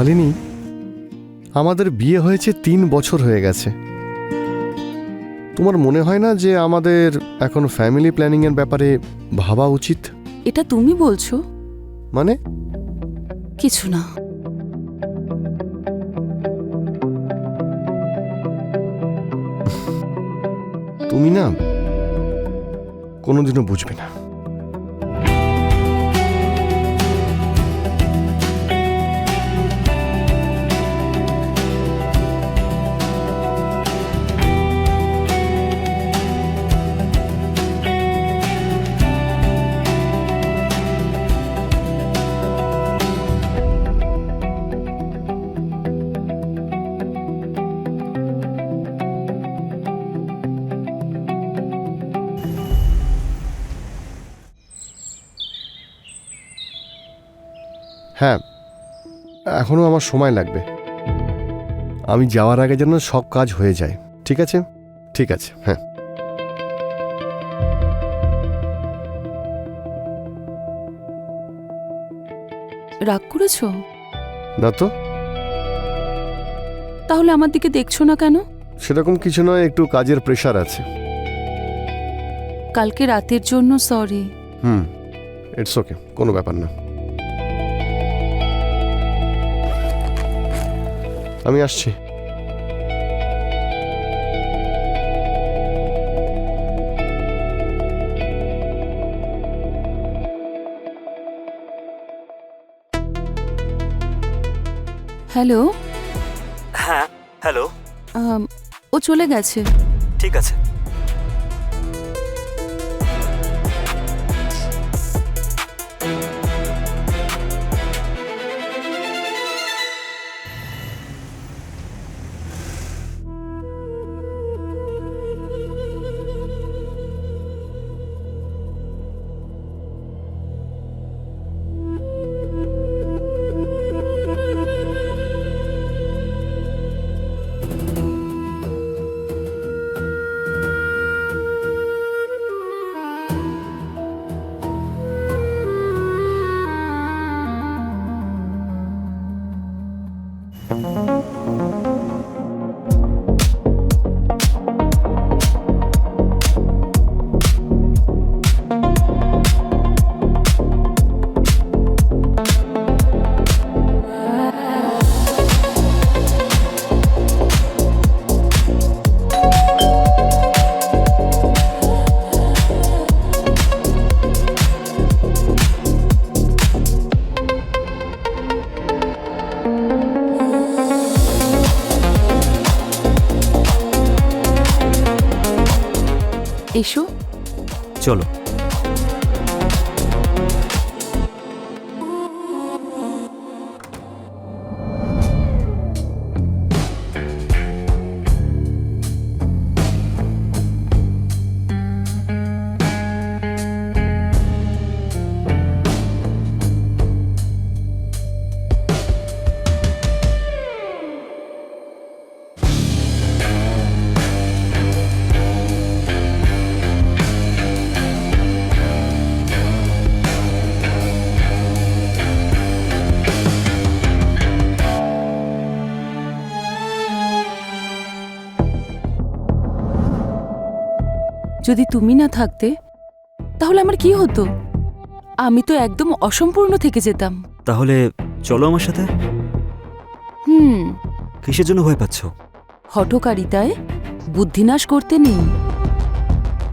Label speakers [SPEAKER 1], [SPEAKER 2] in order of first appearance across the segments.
[SPEAKER 1] শালিনী, আমাদের বিয়ে হয়েছে 3 বছর হয়ে গেছে। তোমার মনে হয় না যে আমাদের এখন ফ্যামিলি প্ল্যানিং এর ব্যাপারে ভাবা উচিত?
[SPEAKER 2] এটা তুমি বলছো?
[SPEAKER 1] মানে
[SPEAKER 2] কিছু না।
[SPEAKER 1] তুমি না কোনোদিনও বুঝবে না। হ্যাঁ, এখনো আমার সময় লাগবে। আমি যাওয়ার আগে যেন সব কাজ হয়ে যায়। ঠিক আছে? ঠিক আছে, হ্যাঁ।
[SPEAKER 2] রাগ করেছো?
[SPEAKER 1] না তো,
[SPEAKER 2] তাহলে আমার দিকে দেখছো না কেন?
[SPEAKER 1] সেরকম কিছু নয়, একটু কাজের প্রেশার আছে।
[SPEAKER 2] কালকে রাতের জন্য সরি।
[SPEAKER 1] ইটস ওকে, কোনো ব্যাপার না। আমি আসছি।
[SPEAKER 2] হ্যালো।
[SPEAKER 3] হ্যাঁ, হ্যালো।
[SPEAKER 2] ও চলে গেছে।
[SPEAKER 3] ঠিক আছে।
[SPEAKER 2] এসো।
[SPEAKER 3] চলো।
[SPEAKER 2] যদি তুমি না থাকতে তাহলে আমার কি হতো? আমি তো একদম অসম্পূর্ণ থেকে যেতাম।
[SPEAKER 3] তাহলে চলো আমার সাথে। কিসের জন্য ভয় পাচ্ছ?
[SPEAKER 2] হঠকারিতায় বুদ্ধিনাশ করতে নেই।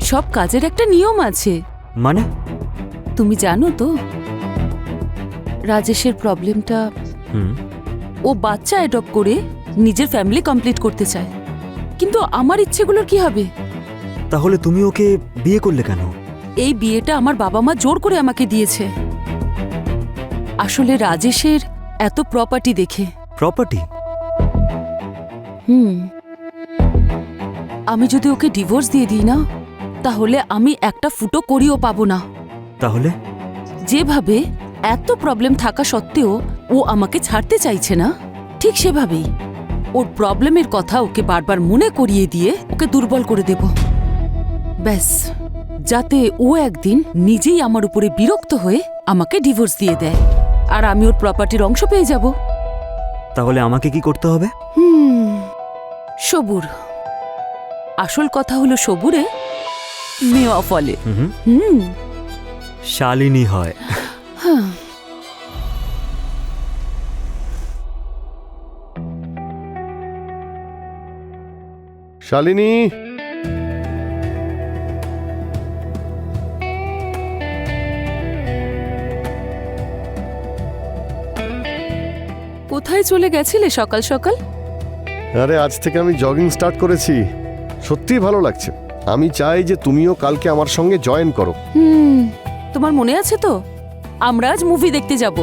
[SPEAKER 2] সব কাজের একটা নিয়ম আছে।
[SPEAKER 3] মানে?
[SPEAKER 2] তুমি জানো তো রাজেশের প্রবলেমটা। ও বাচ্চা অ্যাডপ্ট করে নিজের ফ্যামিলি কমপ্লিট করতে চায়, কিন্তু আমার ইচ্ছেগুলোর কি হবে?
[SPEAKER 3] তাহলে তুমি ওকে বিয়ে করলে কেন?
[SPEAKER 2] এই বিয়েটা আমার বাবা মা জোর করে আমাকে দিয়েছে। আসলে রাজেশের এত প্রপার্টি দেখে।
[SPEAKER 3] প্রপার্টি?
[SPEAKER 2] আমি যদি ওকে ডিভোর্স দিয়ে দিই না, তাহলে আমি একটা ফুটো করিও পাবো না।
[SPEAKER 3] তাহলে?
[SPEAKER 2] যেভাবে এত প্রবলেম থাকা সত্ত্বেও ও আমাকে ছাড়তে চাইছে না, ঠিক সেভাবেই ওর প্রবলেমের কথা ওকে বারবার মনে করিয়ে দিয়ে ওকে দুর্বল করে দেব। ব্যাস, যাতে ও একদিন নিজেই আমার উপরে বিরক্ত হয়ে আমাকে ডিভোর্স দিয়ে দেয়, আর আমি ওর প্রপার্টির অংশ পেয়ে যাব।
[SPEAKER 3] তাহলে আমাকে কি করতে হবে?
[SPEAKER 2] সবুর। আসল কথা হলো সবুরে মেওয়া ফলে।
[SPEAKER 3] হুম, শালিনী হয়।
[SPEAKER 1] শালিনী,
[SPEAKER 2] কোথায় চলে গেছিলে সকাল সকাল?
[SPEAKER 1] আরে আজ থেকে আমি জগিং স্টার্ট করেছি, সত্যিই ভালো লাগছে। আমি চাই যে তুমিও কালকে আমার সঙ্গে জয়েন করো।
[SPEAKER 2] তোমার মনে আছে তো আমরা আজ মুভি দেখতে যাব।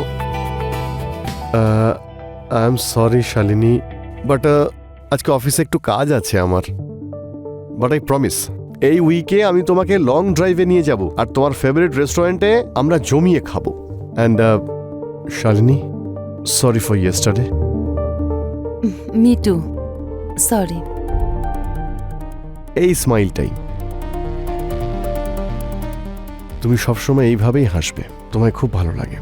[SPEAKER 1] I am sorry Shalini, but আজকে অফিসে একটু কাজ আছে আমার। বাট আই প্রমিস, এই উইকে আমি তোমাকে লং ড্রাইভে নিয়ে যাব আর তোমার ফেভারিট রেস্টুরেন্টে আমরা জমিয়ে খাবো। And Shalini, sorry for yesterday.
[SPEAKER 2] Me two, sorry.
[SPEAKER 1] এই স্মাইলটাই, তুমি সবসময় এইভাবেই হাসবে, তোমায় খুব ভালো লাগে।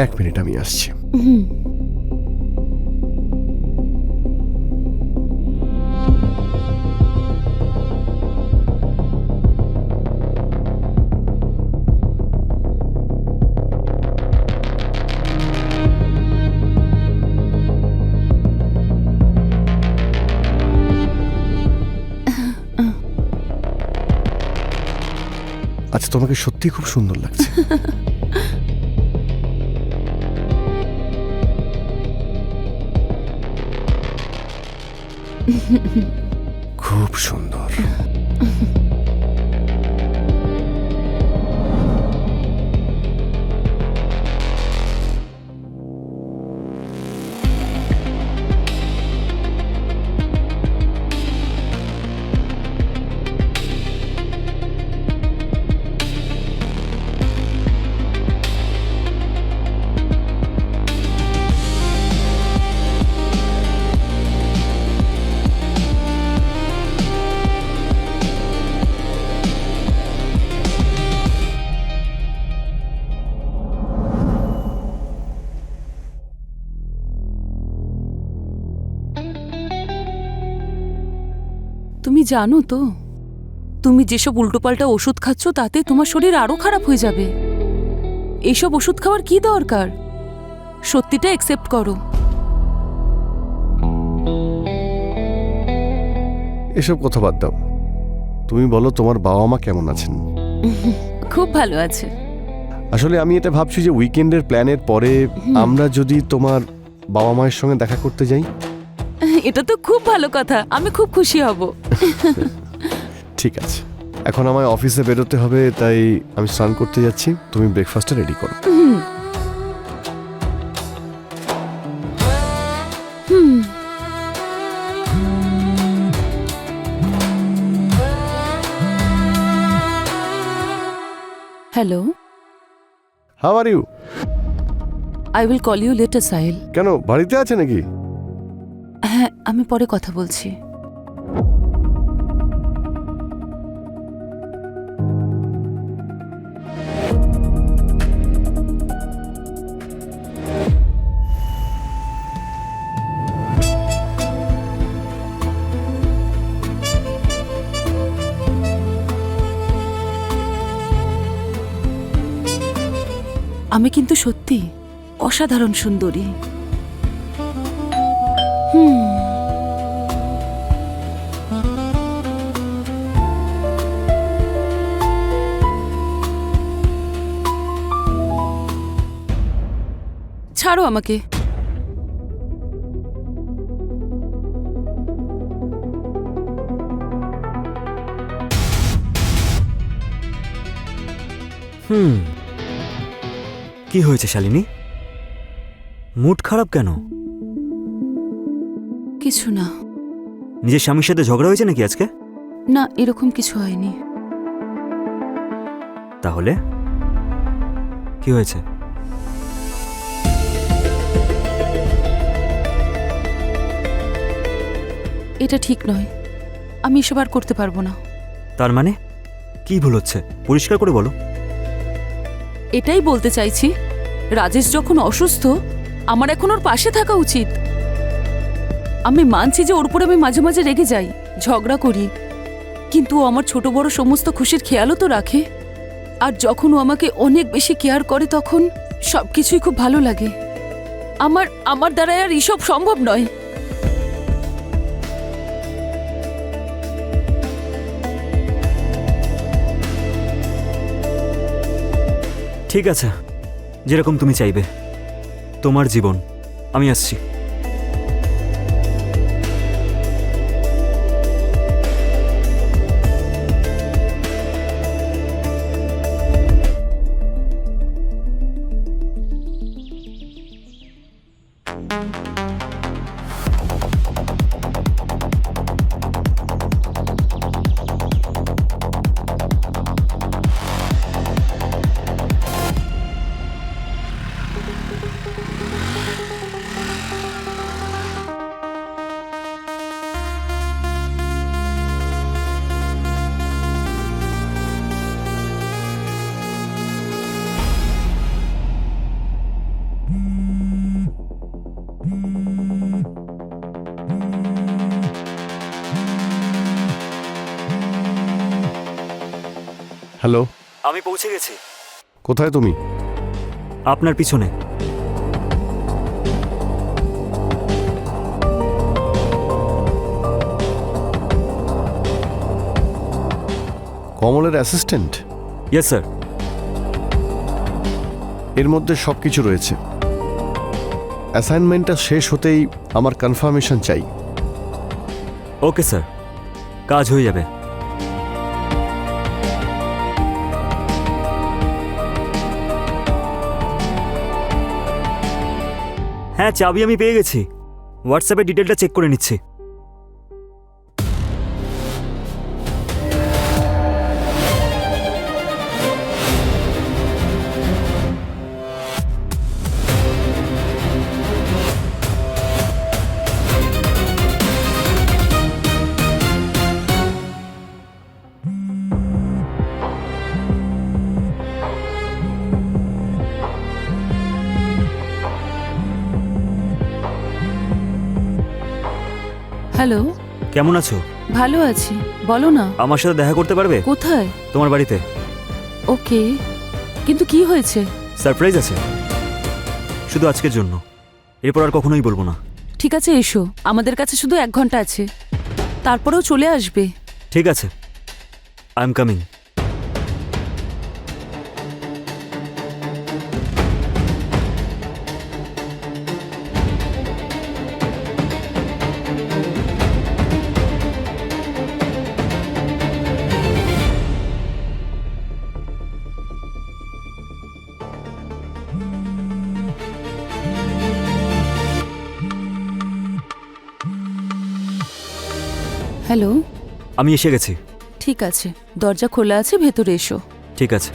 [SPEAKER 1] এক মিনিট, আমি আসছি। আচ্ছা, তোমাকে সত্যি খুব সুন্দর লাগছে। খুব সুন্দর।
[SPEAKER 2] তুমি জানো তো, তুমি যেসব উল্টোপাল্টা ওষুধ খাচ্ছ তাতে তোমার শরীর আরো খারাপ হয়ে যাবে। এইসব ওষুধ খাওয়ার কি দরকার? সত্যিটা অ্যাকসেপ্ট করো।
[SPEAKER 1] এসব কথা বাদ দাও, তুমি বলো তোমার বাবা মা কেমন আছেন?
[SPEAKER 2] খুব ভালো আছে।
[SPEAKER 1] আসলে আমি এটা ভাবছি যে উইকেন্ডের প্ল্যানের পরে আমরা যদি তোমার বাবা মায়ের সঙ্গে দেখা করতে যাই।
[SPEAKER 2] এটা তো খুব ভালো কথা, আমি খুব খুশি হব।
[SPEAKER 1] ঠিক আছে, এখন আমায় অফিসে বেরোতে হবে, তাই আমি স্নান করতে যাচ্ছি। তুমি ব্রেকফাস্টটা রেডি করো।
[SPEAKER 2] Hello,
[SPEAKER 1] how are you?
[SPEAKER 2] I will call you later Sahil.
[SPEAKER 1] কেন, বাড়িতে আছে নাকি?
[SPEAKER 2] হ্যাঁ, আমি পরে কথা বলছি। আমি কিন্তু সত্যি অসাধারণ সুন্দরী। ছাড়ো আমাকে।
[SPEAKER 3] কি হয়েছে শালিনী? মুড খারাপ কেন?
[SPEAKER 2] কিছু না।
[SPEAKER 3] নিজের স্বামীর সাথে ঝগড়া হয়েছে নাকি আজকে?
[SPEAKER 2] না, এরকম কিছু হয়নি।
[SPEAKER 3] তাহলে কি হয়েছে?
[SPEAKER 2] এটা ঠিক নয়, আমি এসব আর করতে পারবো না।
[SPEAKER 3] তার মানে কি ভুল হচ্ছে পরিষ্কার করে বলো।
[SPEAKER 2] এটাই বলতে চাইছি, রাজেশ যখন অসুস্থ আমার এখন ওর পাশে থাকা উচিত। আমি মানছি যে ওর উপর আমি মাঝে মাঝে রেগে যাই, ঝগড়া করি, কিন্তু ও আমার ছোট বড় সমস্ত খুশির খেয়ালও তো রাখে। আর যখন ও আমাকে অনেক বেশি কেয়ার করে তখন সবকিছুই খুব ভালো লাগে। আমার দ্বারা আর এসব সম্ভব নয়।
[SPEAKER 3] ঠিক আছে, যেরকম তুমি চাইবে, তোমার জীবন। আমি আসছি।
[SPEAKER 1] হ্যালো,
[SPEAKER 3] আমি পৌঁছে গেছি।
[SPEAKER 1] কোথায় তুমি?
[SPEAKER 3] আপনার পিছনে।
[SPEAKER 1] কমলের অ্যাসিস্ট্যান্ট?
[SPEAKER 3] Yes sir.
[SPEAKER 1] এর মধ্যে সব কিছু রয়েছে। অ্যাসাইনমেন্টটা শেষ হতেই আমার কনফার্মেশন চাই।
[SPEAKER 3] ওকে স্যার, কাজ হয়ে যাবে। হ্যাঁ, চাবি আমি পেয়ে গেছি। হোয়াটসঅ্যাপে ডিটেলটা চেক করে নিচ্ছি।
[SPEAKER 2] হ্যালো,
[SPEAKER 3] কেমন আছো?
[SPEAKER 2] ভালো আছি, বলো না।
[SPEAKER 3] আমার সাথে দেখা করতে পারবে?
[SPEAKER 2] কোথায়?
[SPEAKER 3] তোমার বাড়িতে।
[SPEAKER 2] ওকে, কিন্তু কি হয়েছে?
[SPEAKER 3] সারপ্রাইজ আছে, শুধু আজকের জন্য। এরপর আর কখনোই বলবো না।
[SPEAKER 2] ঠিক আছে, এসো। আমাদের কাছে শুধু 1 ঘন্টা আছে, তারপরেও চলে আসবে।
[SPEAKER 3] ঠিক আছে, আই এম কামিং।
[SPEAKER 2] হ্যালো,
[SPEAKER 3] আমি এসে গেছি।
[SPEAKER 2] ঠিক আছে, দরজা খোলা আছে, ভেতরে এসো।
[SPEAKER 3] ঠিক আছে।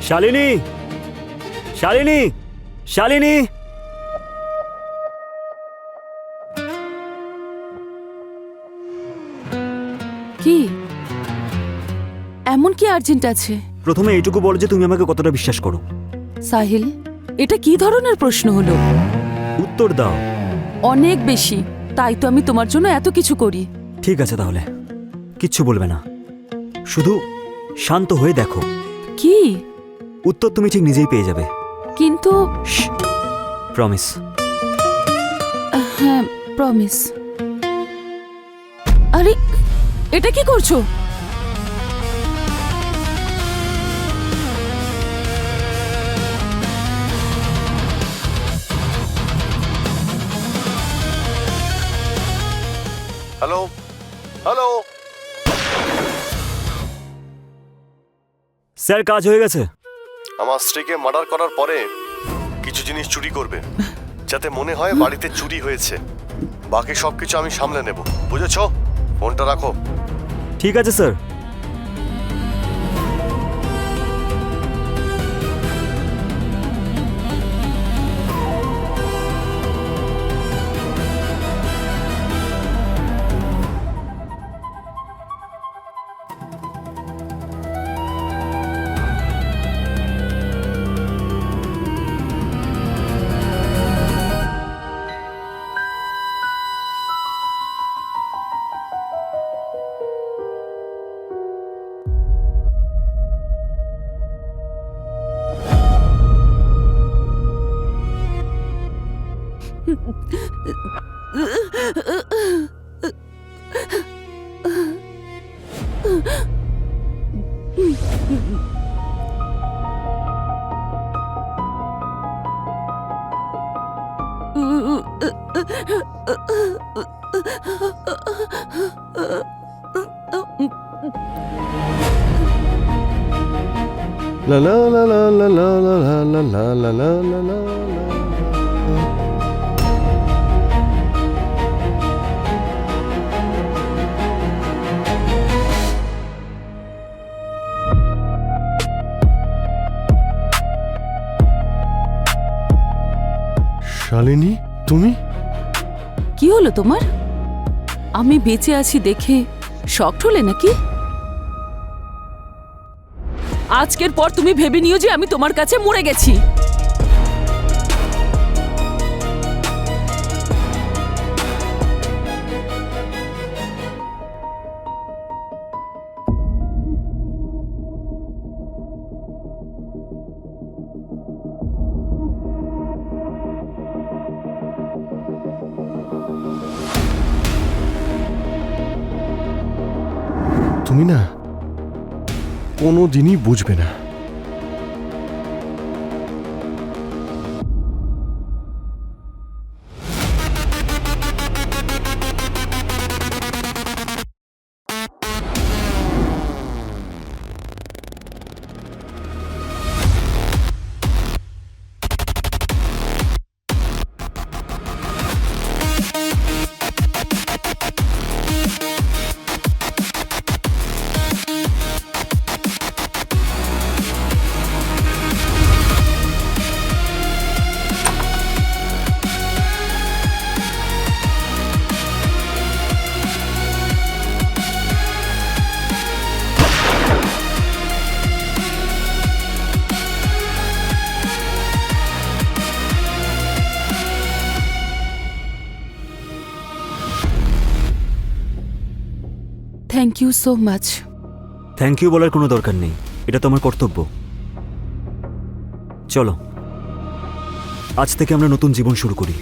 [SPEAKER 3] শালিনী, শালিনী, শালিনী।
[SPEAKER 2] কি এমন কি আর্জেন্ট আছে?
[SPEAKER 3] প্রথমে এইটুকু বলো যে তুমি আমাকে কতটা বিশ্বাস করো।
[SPEAKER 2] সাহিল, এটা কি ধরনের প্রশ্ন হলো?
[SPEAKER 3] উত্তর দাও।
[SPEAKER 2] অনেক বেশি, তাই তো আমি তোমার জন্য এত কিছু করি।
[SPEAKER 3] ঠিক আছে, তাহলে কিচ্ছু বলবে না, শুধু শান্ত হয়ে দেখো।
[SPEAKER 2] কি?
[SPEAKER 3] উত্তর তুমি ঠিক নিজেই পেয়ে যাবে।
[SPEAKER 2] কিন্তু
[SPEAKER 3] প্রমিস।
[SPEAKER 2] হ্যাঁ, প্রমিস। আরে, এটা কি করছো?
[SPEAKER 1] Hello, hello.
[SPEAKER 3] স্যার, কাজ হয়ে গেছে।
[SPEAKER 1] আমার স্ত্রীকে মার্ডার করার পরে কিছু জিনিস চুরি করবে, যাতে মনে হয় বাড়িতে চুরি হয়েছে। বাকি সবকিছু আমি সামলে নেব, বুঝেছো? ফোনটা রাখো।
[SPEAKER 3] ঠিক আছে স্যার।
[SPEAKER 1] লা লা লা লা লা লা লা লা লা লা লা লা লা। শালিনী, তুমি?
[SPEAKER 2] কি হলো তোমার? আমি বেঁচে আছি দেখে শকড হলে নাকি? আজকের পর তুমি ভেবে নিও যে আমি তোমার কাছে মরে গেছি।
[SPEAKER 1] তুমি না কোনো দিনই বুঝবে না।
[SPEAKER 2] Thank you so much.
[SPEAKER 3] Thank you বলার কোনো দরকার নেই, এটা তো আমার কর্তব্য। চলো, আজ থেকে আমরা নতুন জীবন শুরু করি।